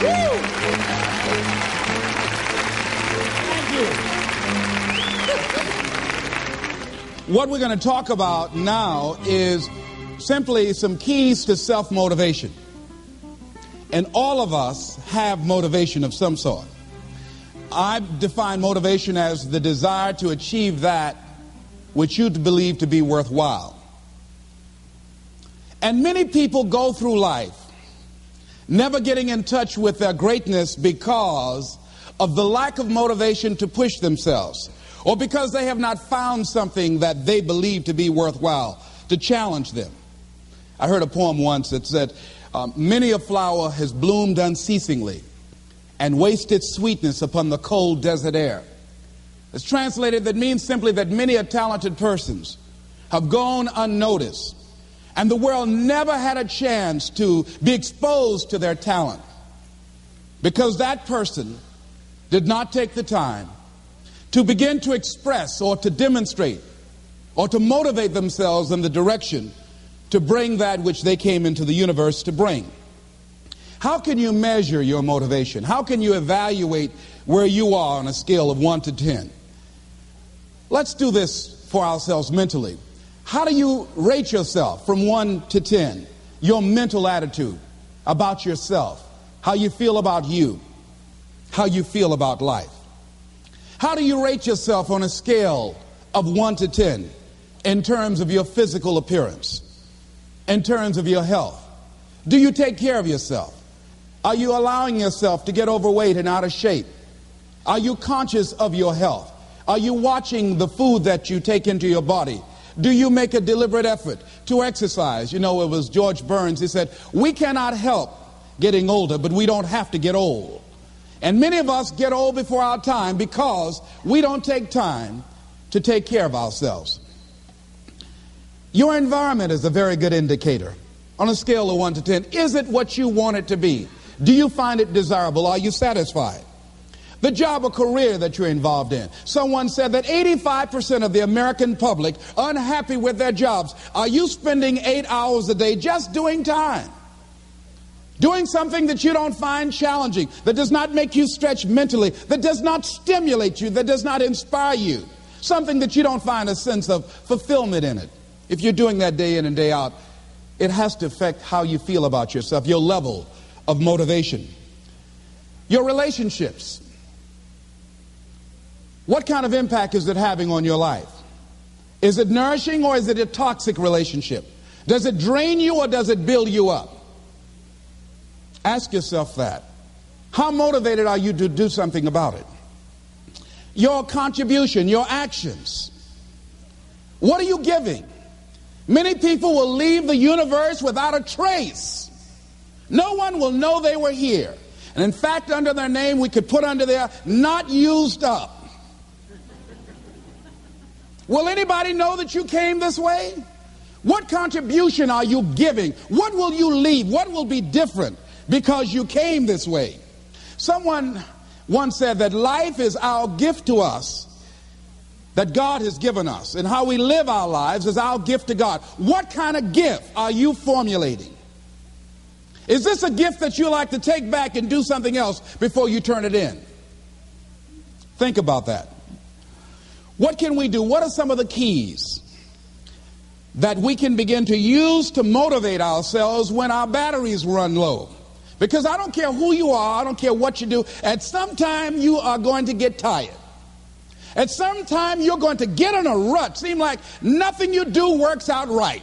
Woo! Thank you. What we're going to talk about now is simply some keys to self-motivation. And all of us have motivation of some sort. I define motivation as the desire to achieve that which you believe to be worthwhile. And many people go through life never getting in touch with their greatness because of the lack of motivation to push themselves, or because they have not found something that they believe to be worthwhile to challenge them. I heard a poem once that said, many a flower has bloomed unceasingly and wasted sweetness upon the cold desert air. It's translated, that means simply that many a talented persons have gone unnoticed, and the world never had a chance to be exposed to their talent because that person did not take the time to begin to express or to demonstrate or to motivate themselves in the direction to bring that which they came into the universe to bring. How can you measure your motivation? How can you evaluate where you are on a scale of 1 to 10? Let's do this for ourselves mentally. How do you rate yourself from 1 to 10? Your mental attitude about yourself, how you feel about you, how you feel about life. How do you rate yourself on a scale of 1 to 10 in terms of your physical appearance, in terms of your health? Do you take care of yourself? Are you allowing yourself to get overweight and out of shape? Are you conscious of your health? Are you watching the food that you take into your body? Do you make a deliberate effort to exercise? You know, it was George Burns. He said, we cannot help getting older, but we don't have to get old. And many of us get old before our time because we don't take time to take care of ourselves. Your environment is a very good indicator. On a scale of 1 to 10, is it what you want it to be? Do you find it desirable? Are you satisfied? The job or career that you're involved in. Someone said that 85% of the American public are unhappy with their jobs. Are you spending 8 hours a day just doing time? Doing something that you don't find challenging, that does not make you stretch mentally, that does not stimulate you, that does not inspire you. Something that you don't find a sense of fulfillment in it. If you're doing that day in and day out, it has to affect how you feel about yourself, your level of motivation. Your relationships. What kind of impact is it having on your life? Is it nourishing or is it a toxic relationship? Does it drain you or does it build you up? Ask yourself that. How motivated are you to do something about it? Your contribution, your actions. What are you giving? Many people will leave the universe without a trace. No one will know they were here. And in fact, under their name, we could put under there, not used up. Will anybody know that you came this way? What contribution are you giving? What will you leave? What will be different because you came this way? Someone once said that life is our gift to us that God has given us, and how we live our lives is our gift to God. What kind of gift are you formulating? Is this a gift that you like to take back and do something else before you turn it in? Think about that. What can we do? What are some of the keys that we can begin to use to motivate ourselves when our batteries run low? Because I don't care who you are, I don't care what you do, at some time you are going to get tired. At some time you're going to get in a rut. Seem like nothing you do works out right.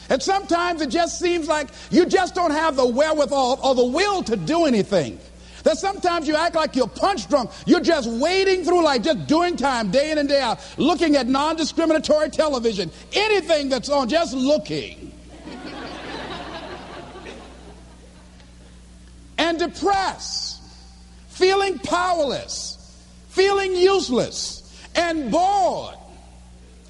And sometimes it just seems like you just don't have the wherewithal or the will to do anything. That sometimes you act like you're punch drunk. You're just wading through life, just doing time day in and day out, looking at non-discriminatory television, anything that's on, just looking. And depressed, feeling powerless, feeling useless, and bored.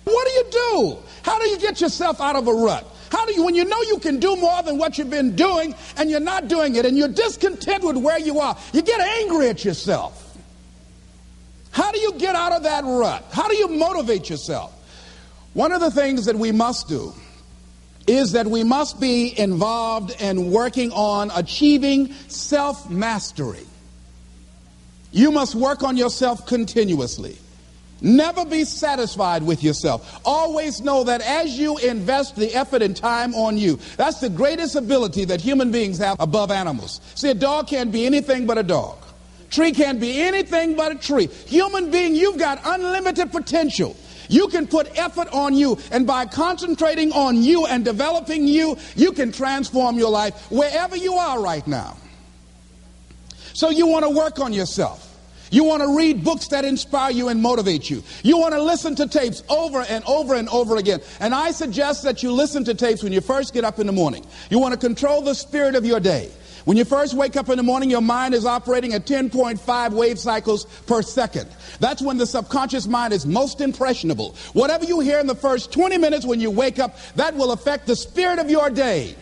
What do you do? How do you get yourself out of a rut? How do you, when you know you can do more than what you've been doing and you're not doing it and you're discontent with where you are, you get angry at yourself. How do you get out of that rut? How do you motivate yourself? One of the things that we must do is that we must be involved in working on achieving self-mastery. You must work on yourself continuously. Never be satisfied with yourself. Always know that as you invest the effort and time on you, that's the greatest ability that human beings have above animals. See, a dog can't be anything but a dog. Tree can't be anything but a tree. Human being, you've got unlimited potential. You can put effort on you, and by concentrating on you and developing you, you can transform your life wherever you are right now. So you want to work on yourself. You want to read books that inspire you and motivate you. You want to listen to tapes over and over and over again. And I suggest that you listen to tapes when you first get up in the morning. You want to control the spirit of your day. When you first wake up in the morning, your mind is operating at 10.5 wave cycles per second. That's when the subconscious mind is most impressionable. Whatever you hear in the first 20 minutes when you wake up, that will affect the spirit of your day.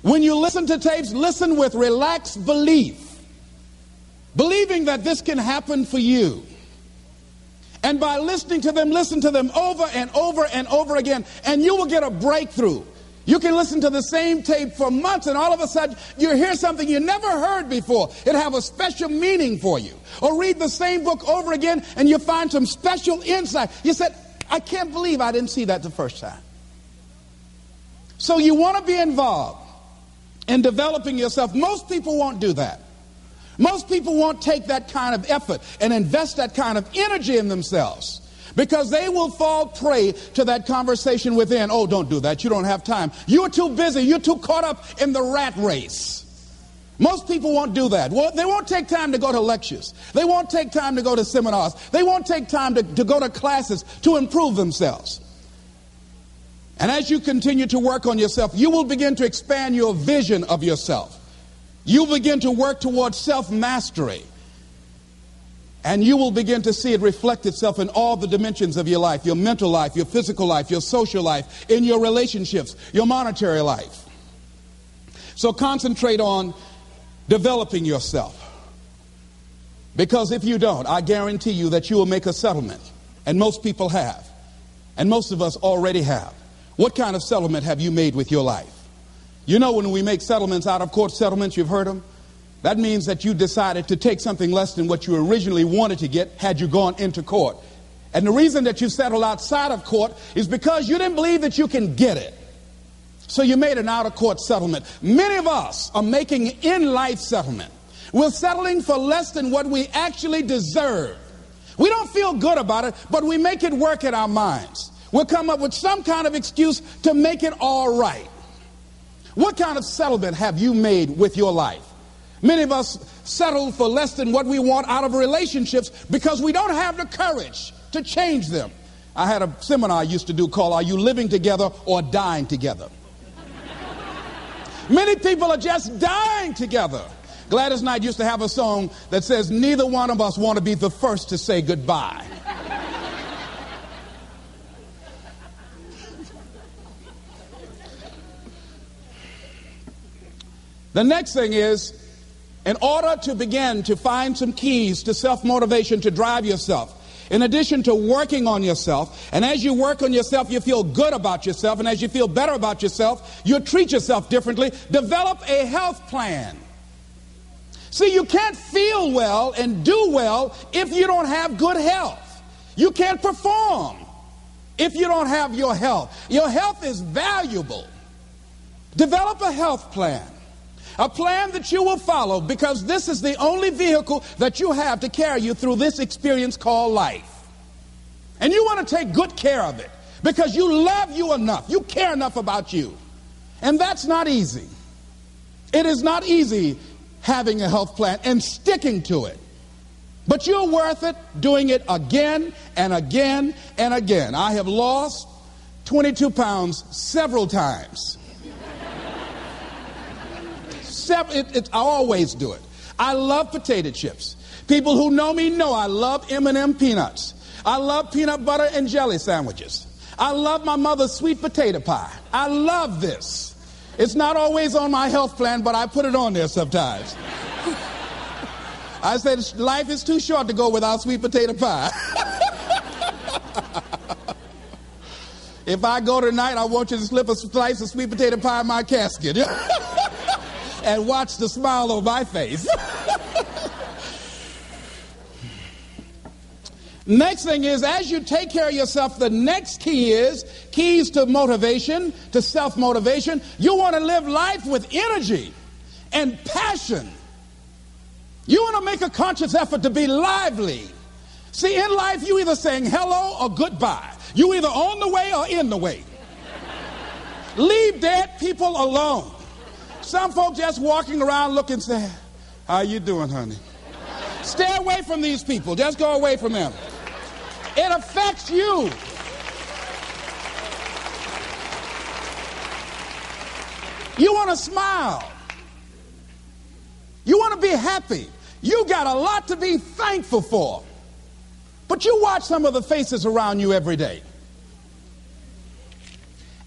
When you listen to tapes, listen with relaxed belief. Believing that this can happen for you. And by listening to them, listen to them over and over and over again, and you will get a breakthrough. You can listen to the same tape for months, and all of a sudden you hear something you never heard before. It'll have a special meaning for you. Or read the same book over again, and you find some special insight. You said, I can't believe I didn't see that the first time. So you want to be involved in developing yourself. Most people won't do that. Most people won't take that kind of effort and invest that kind of energy in themselves, because they will fall prey to that conversation within. Oh, don't do that. You don't have time. You're too busy. You're too caught up in the rat race. Most people won't do that. Well, they won't take time to go to lectures. They won't take time to go to seminars. They won't take time to go to classes to improve themselves. And as you continue to work on yourself, you will begin to expand your vision of yourself. You begin to work towards self-mastery, and you will begin to see it reflect itself in all the dimensions of your life, your mental life, your physical life, your social life, in your relationships, your monetary life. So concentrate on developing yourself, because if you don't, I guarantee you that you will make a settlement, and most people have, and most of us already have. What kind of settlement have you made with your life? You know, when we make settlements, out of court settlements, you've heard them. That means that you decided to take something less than what you originally wanted to get had you gone into court. And the reason that you settled outside of court is because you didn't believe that you can get it. So you made an out of court settlement. Many of us are making in-life settlement. We're settling for less than what we actually deserve. We don't feel good about it, but we make it work in our minds. We'll come up with some kind of excuse to make it all right. What kind of settlement have you made with your life? Many of us settle for less than what we want out of relationships because we don't have the courage to change them. I had a seminar I used to do called, Are You Living Together or Dying Together? Many people are just dying together. Gladys Knight used to have a song that says, neither one of us want to be the first to say goodbye. The next thing is, in order to begin to find some keys to self-motivation to drive yourself, in addition to working on yourself, and as you work on yourself, you feel good about yourself, and as you feel better about yourself, you treat yourself differently. Develop a health plan. See, you can't feel well and do well if you don't have good health. You can't perform if you don't have your health. Your health is valuable. Develop a health plan. A plan that you will follow, because this is the only vehicle that you have to carry you through this experience called life. And you want to take good care of it because you love you enough. You care enough about you. And that's not easy. It is not easy having a health plan and sticking to it. But you're worth it doing it again and again and again. I have lost 22 pounds several times. I always do it. I love potato chips. People who know me know I love M&M peanuts. I love peanut butter and jelly sandwiches. I love my mother's sweet potato pie. I love this. It's not always on my health plan, but I put it on there sometimes. I said life is too short to go without sweet potato pie. If I go tonight, I want you to slip a slice of sweet potato pie in my casket and watch the smile on my face. Next thing is, as you take care of yourself, the next key is keys to motivation, to self-motivation. You want to live life with energy and passion. You want to make a conscious effort to be lively. See, in life, you either saying hello or goodbye. You either on the way or in the way. Leave dead people alone. Some folks just walking around looking sad. How you doing, honey? Stay away from these people. Just go away from them. It affects you. You want to smile. You want to be happy. You got a lot to be thankful for. But you watch some of the faces around you every day.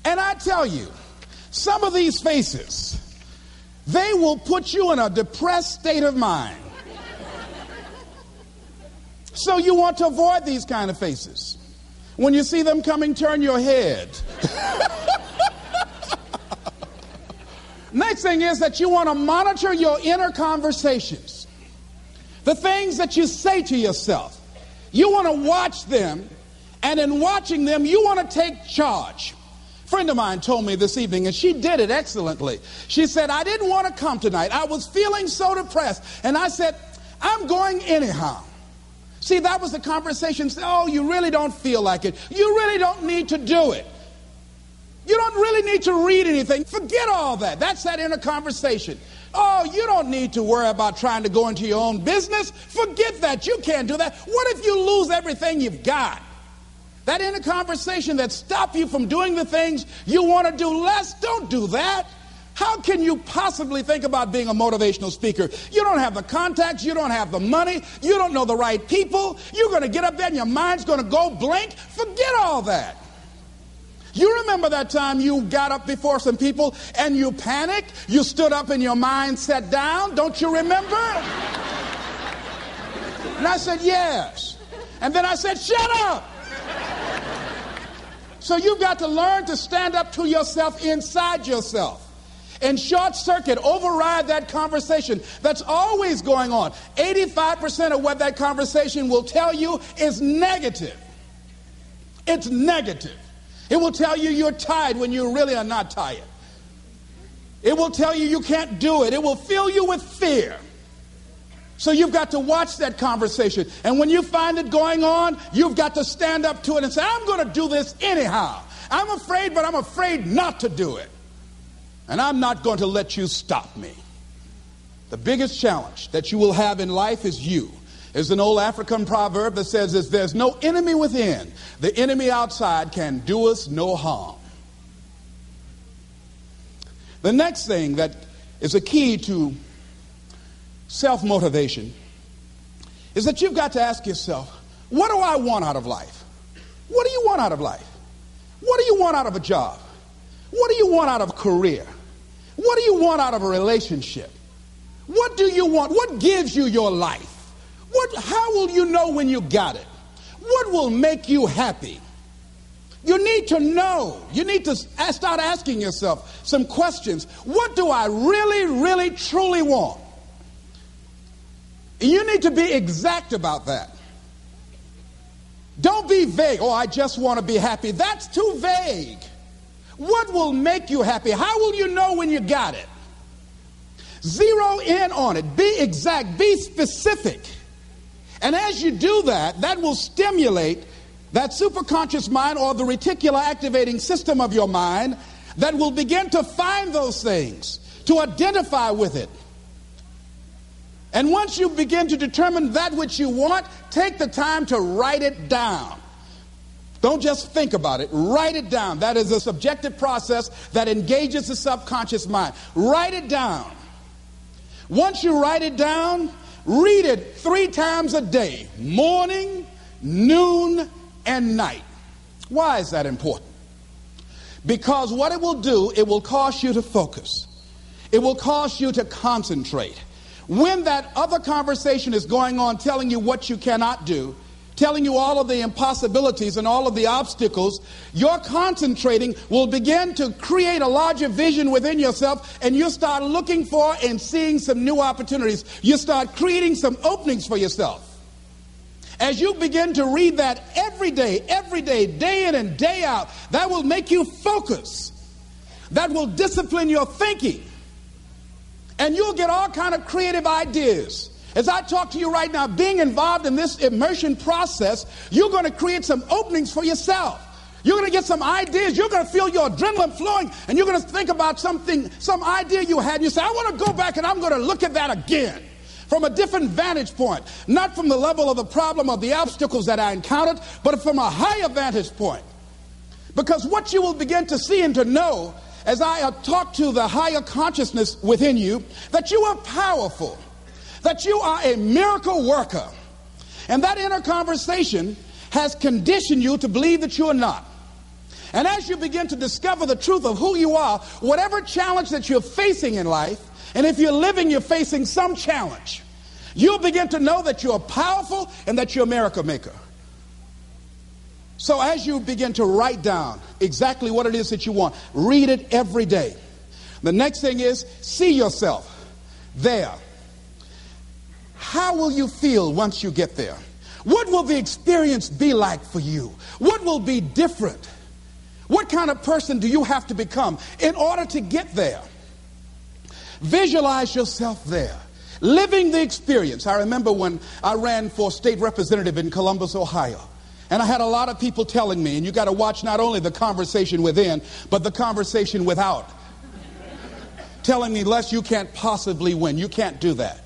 And I tell you, some of these faces, they will put you in a depressed state of mind. So you want to avoid these kind of faces. When you see them coming, turn your head. Next thing is that you want to monitor your inner conversations. The things that you say to yourself. You want to watch them, and in watching them, you want to take charge. A friend of mine told me this evening, and she did it excellently. She said, I didn't want to come tonight. I was feeling so depressed. And I said, I'm going anyhow. See, that was the conversation. Oh, you really don't feel like it. You really don't need to do it. You don't really need to read anything. Forget all that. That's that inner conversation. Oh, you don't need to worry about trying to go into your own business. Forget that. You can't do that. What if you lose everything you've got? That inner conversation that stops you from doing the things you want to do less, don't do that. How can you possibly think about being a motivational speaker? You don't have the contacts. You don't have the money. You don't know the right people. You're going to get up there and your mind's going to go blank. Forget all that. You remember that time you got up before some people and you panicked? You stood up and your mind sat down? Don't you remember? And I said, yes. And then I said, shut up. So you've got to learn to stand up to yourself inside yourself. And short circuit, override that conversation that's always going on. 85% of what that conversation will tell you is negative. It's negative. It will tell you you're tired when you really are not tired. It will tell you you can't do it. It will fill you with fear. So you've got to watch that conversation. And when you find it going on, you've got to stand up to it and say, I'm going to do this anyhow. I'm afraid, but I'm afraid not to do it. And I'm not going to let you stop me. The biggest challenge that you will have in life is you. There's an old African proverb that says, if there's no enemy within, the enemy outside can do us no harm. The next thing that is a key to self-motivation is that you've got to ask yourself, what do I want out of life? What do you want out of life? What do you want out of a job? What do you want out of a career? What do you want out of a relationship? What do you want? What gives you your life? How will you know when you got it? What will make you happy? You need to know. You need to start asking yourself some questions. What do I really, really, truly want? You need to be exact about that. Don't be vague. Oh, I just want to be happy. That's too vague. What will make you happy? How will you know when you got it? Zero in on it. Be exact. Be specific. And as you do that, that will stimulate that superconscious mind or the reticular activating system of your mind that will begin to find those things, to identify with it. And once you begin to determine that which you want, take the time to write it down. Don't just think about it. Write it down. That is a subjective process that engages the subconscious mind. Write it down. Once you write it down, read it 3 times a day, morning, noon, and night. Why is that important? Because what it will do, it will cause you to focus. It will cause you to concentrate. When that other conversation is going on telling you what you cannot do, telling you all of the impossibilities and all of the obstacles, your concentrating will begin to create a larger vision within yourself, and you'll start looking for and seeing some new opportunities. You start creating some openings for yourself. As you begin to read that every day, day in and day out, that will make you focus. That will discipline your thinking. And you'll get all kind of creative ideas. As I talk to you right now, being involved in this immersion process, you're going to create some openings for yourself. You're going to get some ideas. You're going to feel your adrenaline flowing, and you're going to think about something, some idea you had. And you say, I want to go back and I'm going to look at that again from a different vantage point, not from the level of the problem or the obstacles that I encountered, but from a higher vantage point. Because what you will begin to see and to know as I talk to the higher consciousness within you, that you are powerful, that you are a miracle worker. And that inner conversation has conditioned you to believe that you are not. And as you begin to discover the truth of who you are, whatever challenge that you're facing in life, and if you're living, you're facing some challenge, you'll begin to know that you're powerful and that you're a miracle maker. So as you begin to write down exactly what it is that you want, read it every day. The next thing is, see yourself there. How will you feel once you get there? What will the experience be like for you? What will be different? What kind of person do you have to become in order to get there? Visualize yourself there, living the experience. I remember when I ran for state representative in Columbus, Ohio, and I had a lot of people telling me, and you got to watch not only the conversation within, but the conversation without, telling me, Les, you can't possibly win. You can't do that.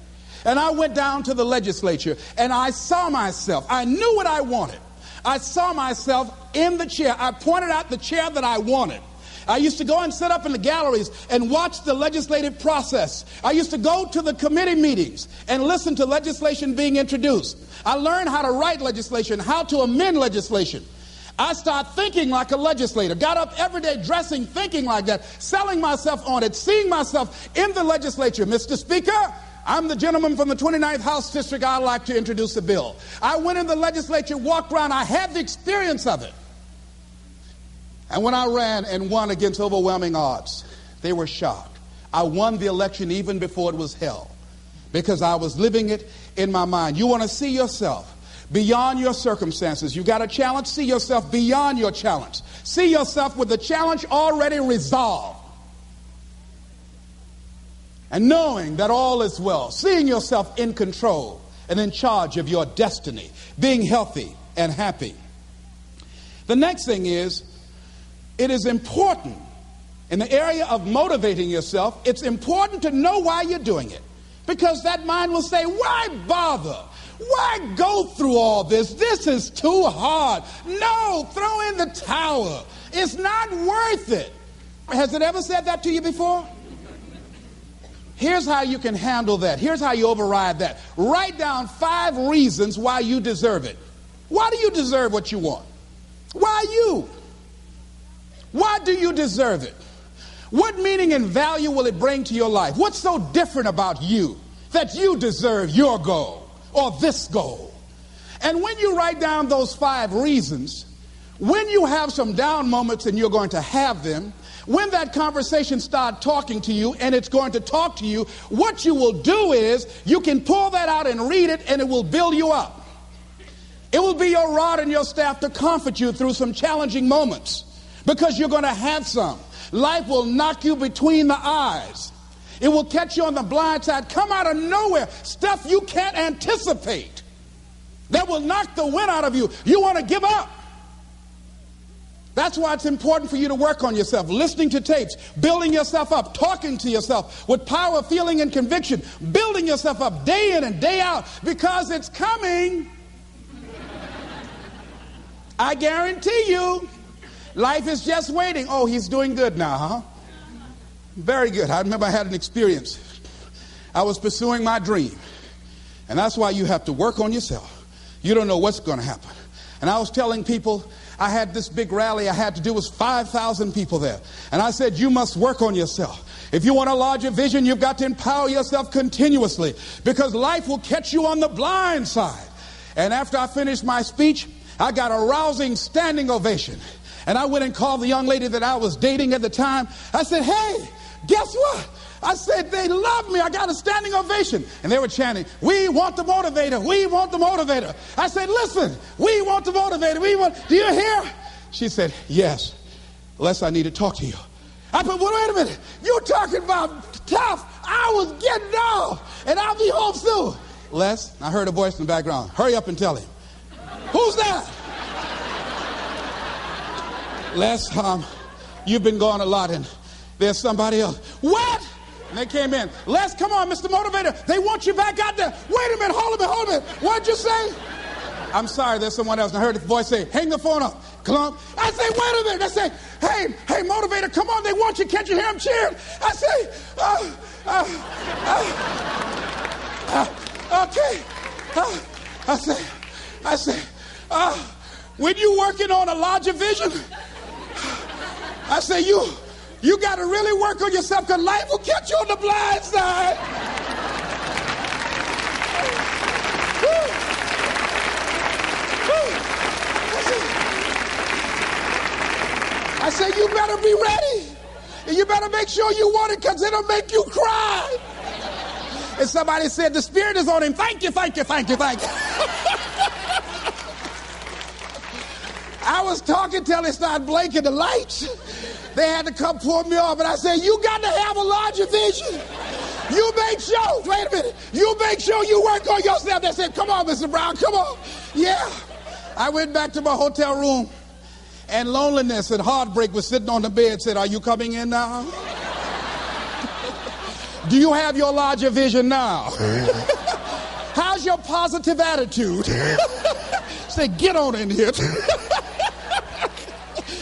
And I went down to the legislature, and I saw myself. I knew what I wanted. I saw myself in the chair. I pointed out the chair that I wanted. I used to go and sit up in the galleries and watch the legislative process. I used to go to the committee meetings and listen to legislation being introduced. I learned how to write legislation, how to amend legislation. I started thinking like a legislator, got up every day dressing, thinking like that, selling myself on it, seeing myself in the legislature. Mr. Speaker, I'm the gentleman from the 29th House District. I'd like to introduce a bill. I went in the legislature, walked around. I had the experience of it. And when I ran and won against overwhelming odds, they were shocked. I won the election even before it was held because I was living it in my mind. You want to see yourself beyond your circumstances. You got a challenge, see yourself beyond your challenge. See yourself with the challenge already resolved. And knowing that all is well, seeing yourself in control and in charge of your destiny, being healthy and happy. The next thing is, it is important in the area of motivating yourself, it's important to know why you're doing it. Because that mind will say, why bother? Why go through all this? This is too hard. No, throw in the towel. It's not worth it. Has it ever said that to you before? Here's how you can handle that. Here's how you override that. Write down 5 reasons why you deserve it. Why do you deserve what you want? Why you? Why do you deserve it? What meaning and value will it bring to your life? What's so different about you that you deserve your goal or this goal? And when you write down those 5 reasons, when you have some down moments, and you're going to have them, when that conversation starts talking to you, and it's going to talk to you, what you will do is you can pull that out and read it, and it will build you up. It will be your rod and your staff to comfort you through some challenging moments. Because you're going to have some. Life will knock you between the eyes. It will catch you on the blind side, come out of nowhere, stuff you can't anticipate. That will knock the wind out of you. You want to give up. That's why it's important for you to work on yourself, listening to tapes, building yourself up, talking to yourself with power, feeling, and conviction, building yourself up day in and day out, because it's coming. I guarantee you. Life is just waiting. Oh, he's doing good now, huh? Very good. I remember I had an experience. I was pursuing my dream. And that's why you have to work on yourself. You don't know what's going to happen. And I was telling people, I had this big rally I had to do. It was 5,000 people there. And I said, you must work on yourself. If you want a larger vision, you've got to empower yourself continuously, because life will catch you on the blind side. And after I finished my speech, I got a rousing standing ovation. And I went and called the young lady that I was dating at the time. I said, hey, guess what? I said, they love me. I got a standing ovation. And they were chanting, we want the motivator. We want the motivator. I said, listen, we want the motivator. Do you hear? She said, yes. Les, I need to talk to you. I said, well, wait a minute. You're talking about tough. I was getting off. And I'll be home soon. Les, I heard a voice in the background. Hurry up and tell him. Who's that? Les, you've been gone a lot and there's somebody else. What? And they came in. Les, come on, Mr. Motivator. They want you back out there. Wait a minute, hold a minute. What'd you say? I'm sorry, there's someone else. And I heard the voice say, hang the phone up. Clump. I say, wait a minute. I say, hey, Motivator, come on. They want you. Can't you hear them cheering? I say, okay. I say, when you working on a larger vision, I say, you got to really work on yourself because life will catch you on the blind side. I say, you better be ready. And you better make sure you want it because it'll make you cry. And somebody said, the Spirit is on him. Thank you. I was talking till they started blinking the lights. They had to come pull me off. And I said, you got to have a larger vision. You make sure, wait a minute, you make sure you work on yourself. They said, come on, Mr. Brown, come on. Yeah. I went back to my hotel room, and loneliness and heartbreak was sitting on the bed, said, are you coming in now? Do you have your larger vision now? How's your positive attitude? Say, get on in here.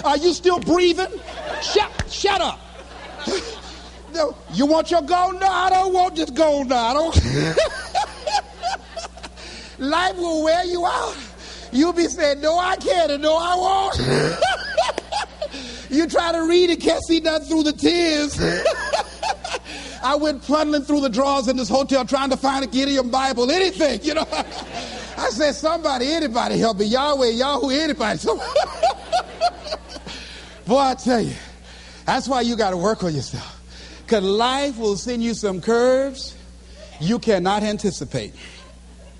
Are you still breathing? Shut up. No, you want your gold? No, I don't want this gold now. Life will wear you out. You'll be saying, no, I can't, and no, I won't. You try to read and can't see nothing through the tears. I went plundering through the drawers in this hotel trying to find a Gideon Bible, anything, you know. I said, anybody help me. Yahweh, Yahoo, anybody. Boy, I tell you, that's why you got to work on yourself. Because life will send you some curves you cannot anticipate.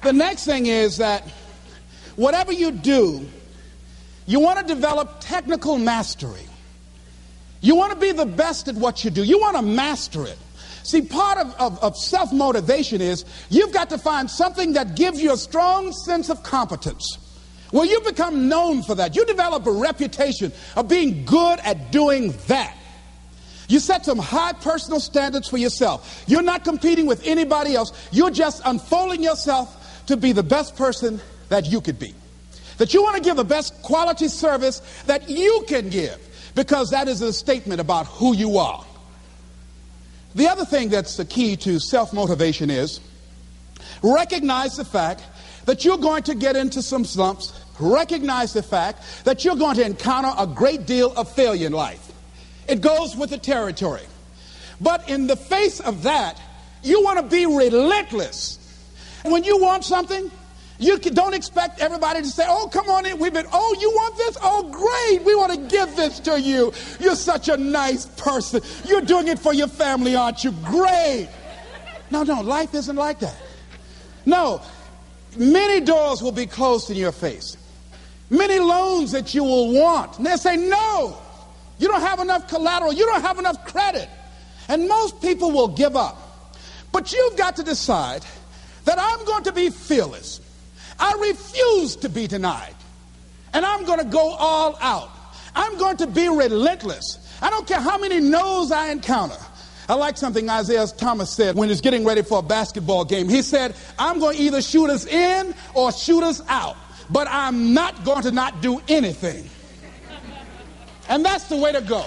The next thing is that whatever you do, you want to develop technical mastery. You want to be the best at what you do. You want to master it. See, part of self-motivation is you've got to find something that gives you a strong sense of competence. Well, you become known for that. You develop a reputation of being good at doing that. You set some high personal standards for yourself. You're not competing with anybody else. You're just unfolding yourself to be the best person that you could be. That you want to give the best quality service that you can give, because that is a statement about who you are. The other thing that's the key to self-motivation is recognize the fact that you're going to get into some slumps. Recognize the fact that you're going to encounter a great deal of failure in life. It goes with the territory. But in the face of that, you want to be relentless. When you want something, you don't expect everybody to say, oh, come on in. You want this? Oh, great. We want to give this to you. You're such a nice person. You're doing it for your family, aren't you? Great. No, life isn't like that. No, many doors will be closed in your face. Many loans that you will want. And they'll say, no, you don't have enough collateral. You don't have enough credit. And most people will give up. But you've got to decide that I'm going to be fearless. I refuse to be denied. And I'm going to go all out. I'm going to be relentless. I don't care how many no's I encounter. I like something Isaiah Thomas said when he was getting ready for a basketball game. He said, I'm going to either shoot us in or shoot us out. But I'm not going to not do anything. And that's the way to go.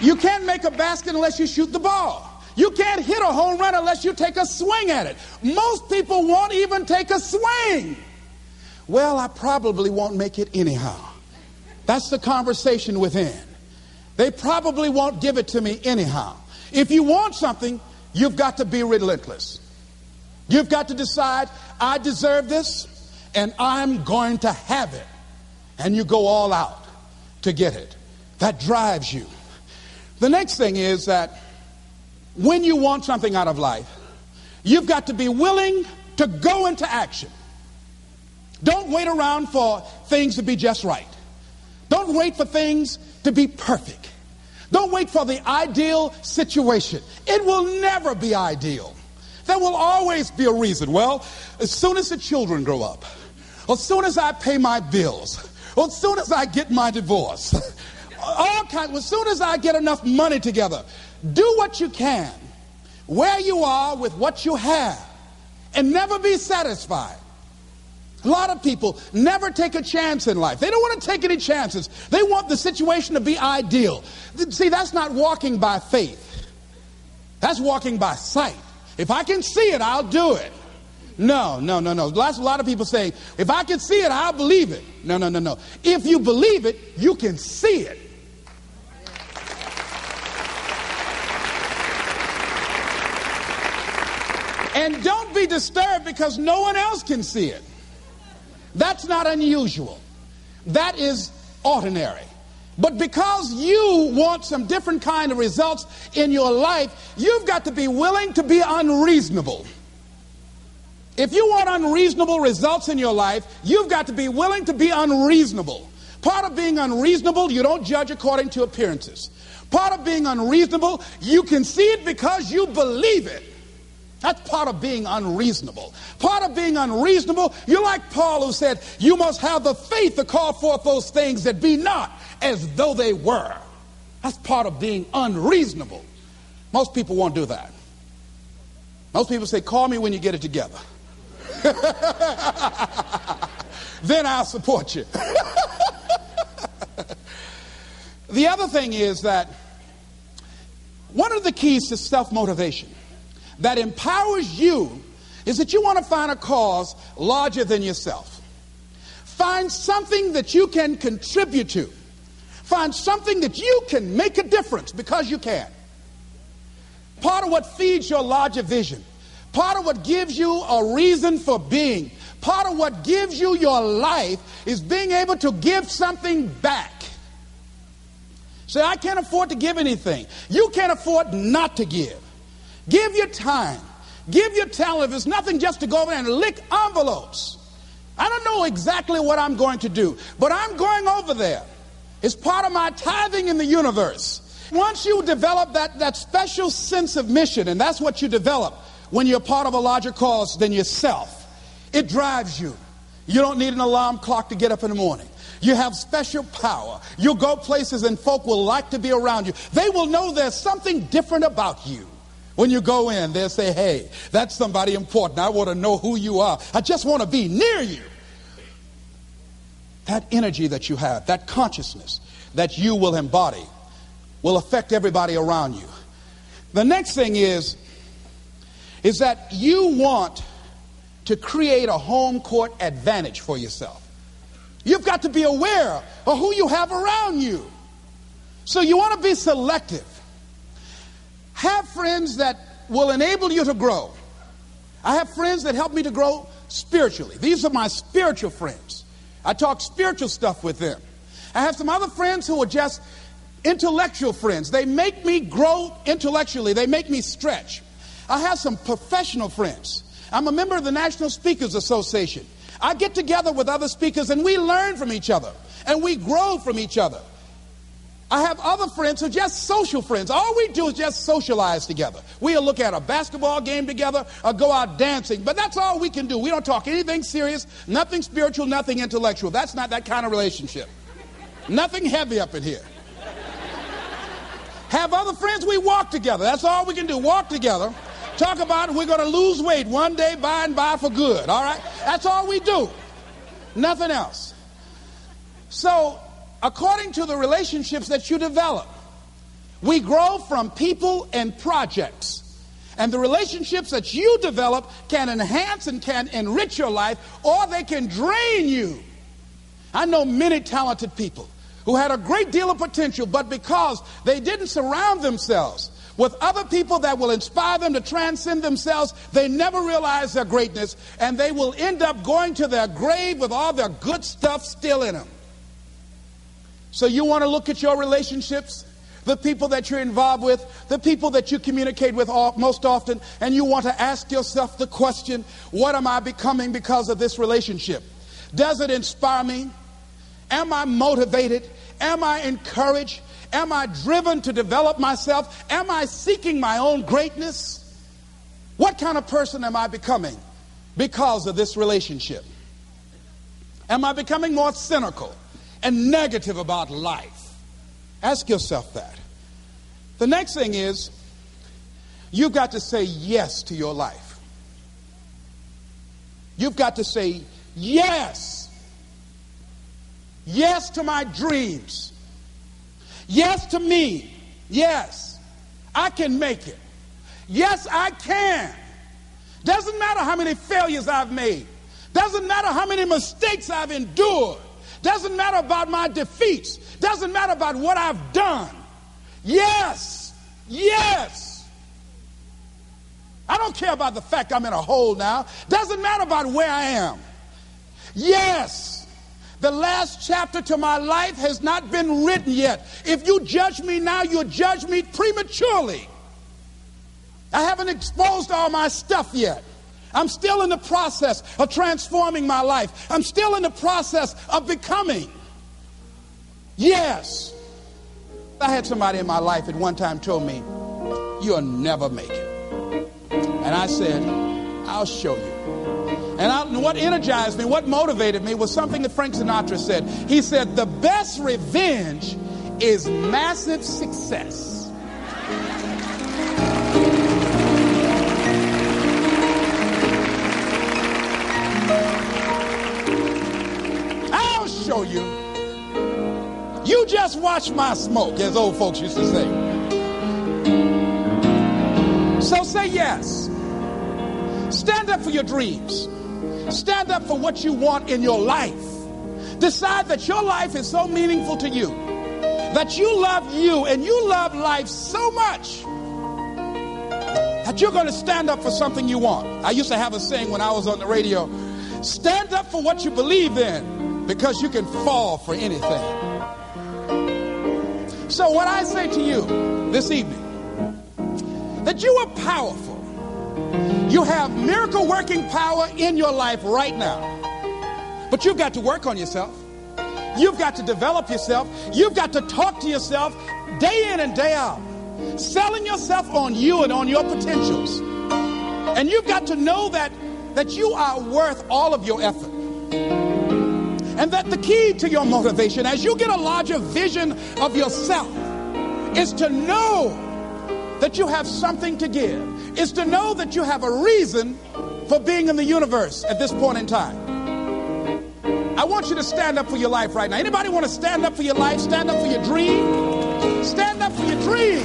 You can't make a basket unless you shoot the ball. You can't hit a home run unless you take a swing at it. Most people won't even take a swing. Well, I probably won't make it anyhow. That's the conversation within. They probably won't give it to me anyhow. If you want something, you've got to be relentless. You've got to decide, I deserve this, and I'm going to have it. And you go all out to get it. That drives you. The next thing is that when you want something out of life, you've got to be willing to go into action. Don't wait around for things to be just right. Don't wait for things to be perfect. Don't wait for the ideal situation. It will never be ideal. There will always be a reason. Well, as soon as the children grow up, or as soon as I pay my bills, or as soon as I get my divorce, as soon as I get enough money together, do what you can, where you are with what you have, and never be satisfied. A lot of people never take a chance in life. They don't want to take any chances. They want the situation to be ideal. See, that's not walking by faith. That's walking by sight. If I can see it, I'll do it. No. That's a lot of people say, if I can see it, I'll believe it. No. If you believe it, you can see it. And don't be disturbed because no one else can see it. That's not unusual. That is ordinary. But because you want some different kind of results in your life, you've got to be willing to be unreasonable. If you want unreasonable results in your life, you've got to be willing to be unreasonable. Part of being unreasonable, you don't judge according to appearances. Part of being unreasonable, you can see it because you believe it. That's part of being unreasonable. Part of being unreasonable, you're like Paul, who said, you must have the faith to call forth those things that be not as though they were. That's part of being unreasonable. Most people won't do that. Most people say, call me when you get it together. Then I'll support you. The other thing is that one of the keys to self-motivation that empowers you is that you want to find a cause larger than yourself. Find something that you can contribute to. Find something that you can make a difference because you can. Part of what feeds your larger vision, part of what gives you a reason for being, part of what gives you your life is being able to give something back. Say, I can't afford to give anything. You can't afford not to give. Give your time. Give your talent. If it's nothing, just to go over there and lick envelopes. I don't know exactly what I'm going to do, but I'm going over there. It's part of my tithing in the universe. Once you develop that special sense of mission, and that's what you develop when you're part of a larger cause than yourself, it drives you. You don't need an alarm clock to get up in the morning. You have special power. You'll go places and folk will like to be around you. They will know there's something different about you. When you go in, they'll say, hey, that's somebody important. I want to know who you are. I just want to be near you. That energy that you have, that consciousness that you will embody will affect everybody around you. The next thing is that you want to create a home court advantage for yourself. You've got to be aware of who you have around you. So you want to be selective. Have friends that will enable you to grow. I have friends that help me to grow spiritually. These are my spiritual friends. I talk spiritual stuff with them. I have some other friends who are just intellectual friends. They make me grow intellectually. They make me stretch. I have some professional friends. I'm a member of the National Speakers Association. I get together with other speakers and we learn from each other and we grow from each other. I have other friends who are just social friends. All we do is just socialize together. We'll look at a basketball game together or go out dancing, but that's all we can do. We don't talk anything serious, nothing spiritual, nothing intellectual. That's not that kind of relationship. Nothing heavy up in here. Have other friends, we walk together. That's all we can do, walk together. Talk about we're going to lose weight one day by and by for good, all right? That's all we do. Nothing else. So, according to the relationships that you develop, we grow from people and projects. And the relationships that you develop can enhance and can enrich your life, or they can drain you. I know many talented people who had a great deal of potential, but because they didn't surround themselves with other people that will inspire them to transcend themselves, they never realize their greatness, and they will end up going to their grave with all their good stuff still in them. So you want to look at your relationships, the people that you're involved with, the people that you communicate with most often, and you want to ask yourself the question, what am I becoming because of this relationship? Does it inspire me? Am I motivated? Am I encouraged? Am I driven to develop myself? Am I seeking my own greatness? What kind of person am I becoming because of this relationship? Am I becoming more cynical and negative about life? Ask yourself that. The next thing is, you've got to say yes to your life. You've got to say yes. Yes to my dreams. Yes to me. Yes, I can make it. Yes, I can. Doesn't matter how many failures I've made. Doesn't matter how many mistakes I've endured. Doesn't matter about my defeats. Doesn't matter about what I've done. Yes, yes. I don't care about the fact I'm in a hole now. Doesn't matter about where I am. Yes. The last chapter to my life has not been written yet. If you judge me now, you'll judge me prematurely. I haven't exposed all my stuff yet. I'm still in the process of transforming my life. I'm still in the process of becoming. Yes. I had somebody in my life at one time told me, you'll never make it. And I said, I'll show you. And what energized me, what motivated me was something that Frank Sinatra said. He said, the best revenge is massive success. I'll show you. You just watch my smoke, as old folks used to say. So say yes. Stand up for your dreams. Stand up for what you want in your life. Decide that your life is so meaningful to you, that you love you and you love life so much that you're going to stand up for something you want. I used to have a saying when I was on the radio, stand up for what you believe in, because you can fall for anything. So what I say to you this evening, that you are powerful. You have miracle working power in your life right now. But you've got to work on yourself. You've got to develop yourself. You've got to talk to yourself day in and day out, selling yourself on you and on your potentials. And you've got to know that you are worth all of your effort. And that the key to your motivation, as you get a larger vision of yourself, is to know that you have something to give. Is to know that you have a reason for being in the universe at this point in time. I want you to stand up for your life right now. Anybody want to stand up for your life? Stand up for your dream? Stand up for your dream.